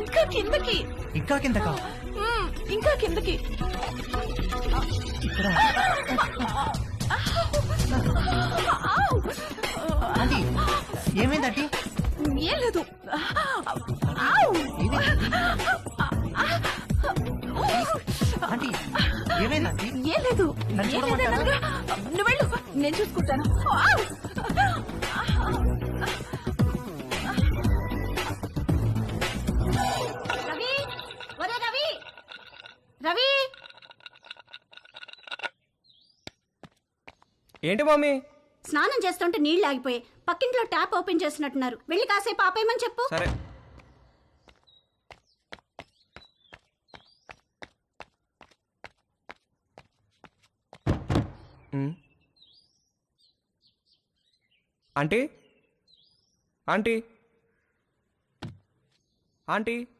ఇంకా కిందకి. ఇంకా కిందకా? ఇంకా కిందకి. ఇక్కడ ఆంటీ ఏమైంది ఆంటీ? ఏం లేదు. ఆంటీ ఏమైంది ఆంటీ? ఏం లేదు. నన్ను ఏం లేదు చూడమంటారా? అన్నానుగా. నువ్వు వెళ్ళు, నేను చూసుకుంటాను. రవి, ఒరే రవి, రవి. ఏంటి మమ్మీ? స్నానం చేస్తుంటే నీళ్లు ఆగిపోయాయి. పక్కింట్లో ట్యాప్ ఓపెన్ చేసినట్టున్నారు. వెళ్ళి కాసేపు ఆపేయమని చెప్పు. సరే. Aunty aunty aunty